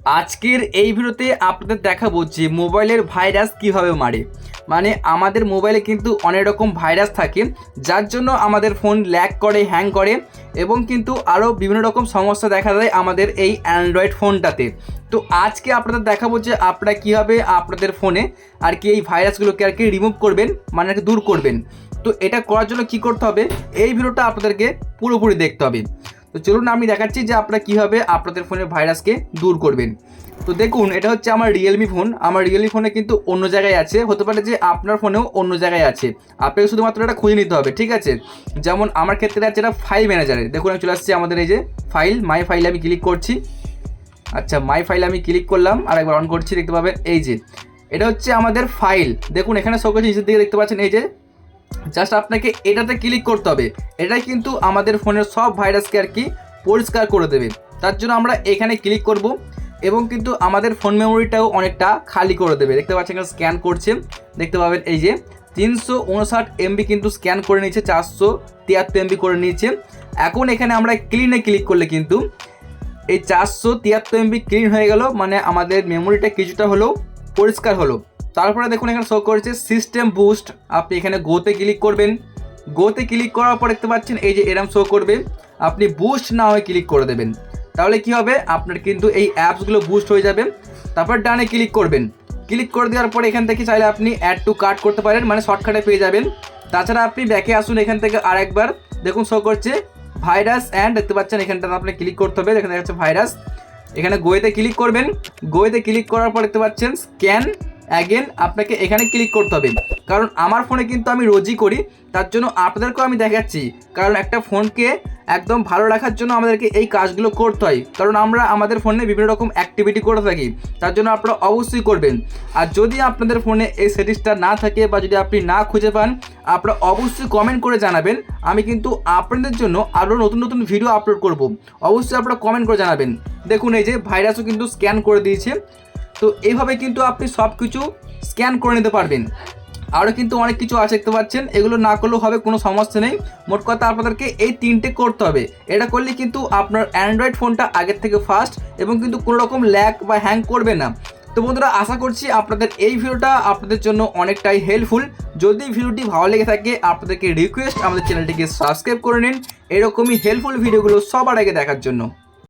আজকের এই ভিডিওতে আপনাদের দেখাবো যে মোবাইলের ভাইরাস কিভাবে মারে। মানে আমাদের মোবাইলে কিন্তু অনেক রকম ভাইরাস থাকে, যার জন্য আমাদের ফোন ল্যাগ করে, হ্যাং করে এবং কিন্তু আরও বিভিন্ন রকম সমস্যা দেখা দেয় আমাদের এই অ্যান্ড্রয়েড ফোনটাতে। তো আজকে আপনাদের দেখাবো যে আপনারা কীভাবে আপনাদের ফোনে আর কি এই ভাইরাসগুলোকে আর কি রিমুভ করবেন, মানে আর কি দূর করবেন। তো এটা করার জন্য কী করতে হবে, এই ভিডিওটা আপনাদেরকে পুরোপুরি দেখতে হবে। তো চলুন আমি দেখাচ্ছি যে আপনারা কীভাবে আপনাদের ফোনের ভাইরাসকে দূর করবেন। তো দেখুন, এটা হচ্ছে আমার রিয়েলমি ফোন। আমার রিয়েলমি ফোনে কিন্তু অন্য জায়গায় আছে, হতে পারে যে আপনার ফোনেও অন্য জায়গায় আছে। আপনাকে শুধুমাত্র এটা খুঁজে নিতে হবে, ঠিক আছে। যেমন আমার ক্ষেত্রে আছে এটা ফাইল ম্যানেজারে। দেখুন আমি চলে আসছি আমাদের এই যে ফাইল, মাই ফাইল আমি ক্লিক করছি। আচ্ছা, মাই ফাইল আমি ক্লিক করলাম, আর একবার অন করছি, দেখতে পাবেন এই যে এটা হচ্ছে আমাদের ফাইল। দেখুন এখানে সব কিছু নিচের দিকে দেখতে পাচ্ছেন, এই যে জাস্ট আপনাকে এটাতে ক্লিক করতে হবে। এটাই কিন্তু আমাদের ফোনের সব ভাইরাসকে আর কি পরিষ্কার করে দেবে। তার জন্য আমরা এখানে ক্লিক করব এবং কিন্তু আমাদের ফোন মেমোরিটাও অনেকটা খালি করে দেবে। দেখতে পাচ্ছেন এখানে স্ক্যান করছে, দেখতে পাবেন এই যে 359 MB কিন্তু স্ক্যান করে নিয়েছে, 473 MB করে নিয়েছে। এখন এখানে আমরা ক্লিনে ক্লিক করলে কিন্তু এই 473 MB ক্লিন হয়ে গেল, মানে আমাদের মেমোরিটা কিছুটা হলেও পরিষ্কার হলো। তারপরে দেখুন এখানে শো করেছে সিস্টেম বুস্ট। আপনি এখানে গোতে ক্লিক করবেন। গোতে ক্লিক করার পর দেখতে পাচ্ছেন এই যে এরম শো করবে, আপনি বুস্ট না হয়ে ক্লিক করে দেবেন। তাহলে কি হবে, আপনার কিন্তু এই অ্যাপসগুলো বুস্ট হয়ে যাবে। তারপর ডানে ক্লিক করবেন। ক্লিক করে দেওয়ার পরে এখান থেকে চাইলে আপনি অ্যাড টু কার্ট করতে পারেন, মানে শর্টকাটে পেয়ে যাবেন। তাছাড়া আপনি ব্যাকে আসুন, এখান থেকে আরেকবার দেখুন শো করছে ভাইরাস অ্যান্ড, দেখতে পাচ্ছেন এখানটাতে আপনি ক্লিক করতে হবে, এখানে দেখাচ্ছে ভাইরাস। এখানে গোয়েতে ক্লিক করবেন। গোয়েতে ক্লিক করার পর দেখতে পাচ্ছেন স্ক্যান অ্যাগেন, আপনাকে এখানে ক্লিক করতে হবে। কারণ আমার ফোনে কিন্তু আমি রোজই করি, তার জন্য আপনাদেরকেও আমি দেখাচ্ছি। কারণ একটা ফোনকে একদম ভালো রাখার জন্য আমাদেরকে এই কাজগুলো করতে হয়, কারণ আমরা আমাদের ফোনে বিভিন্ন রকম অ্যাক্টিভিটি করে থাকি, তার জন্য আপনারা অবশ্যই করবেন। আর যদি আপনাদের ফোনে এই সেটিংসটা না থাকে বা যদি আপনি না খুঁজে পান, আপনারা অবশ্যই কমেন্ট করে জানাবেন। আমি কিন্তু আপনাদের জন্য আরও নতুন নতুন ভিডিও আপলোড করব, অবশ্যই আপনারা কমেন্ট করে জানাবেন। দেখুন এই যে ভাইরাসও কিন্তু স্ক্যান করে দিয়েছে। তো এইভাবে কিন্তু আপনি সব কিছু স্ক্যান করে নিতে পারবেন। আরও কিন্তু অনেক কিছু আছে, দেখতে পাচ্ছেন, এগুলো না করলেও হবে, কোনো সমস্যা নেই। মোট কথা আপনাদেরকে এই 3টে করতে হবে। এটা করলে কিন্তু আপনার অ্যান্ড্রয়েড ফোনটা আগের থেকে ফাস্ট এবং কিন্তু কোনো রকম ল্যাগ বা হ্যাং করবে না। তো বন্ধুরা, আশা করছি আপনাদের এই ভিডিওটা আপনাদের জন্য অনেকটাই হেল্পফুল। যদি ভিডিওটি ভালো লেগে থাকে, আপনাদেরকে রিকোয়েস্ট আমাদের চ্যানেলটিকে সাবস্ক্রাইব করে নিন এরকমই হেল্পফুল ভিডিওগুলো সবার আগে দেখার জন্য।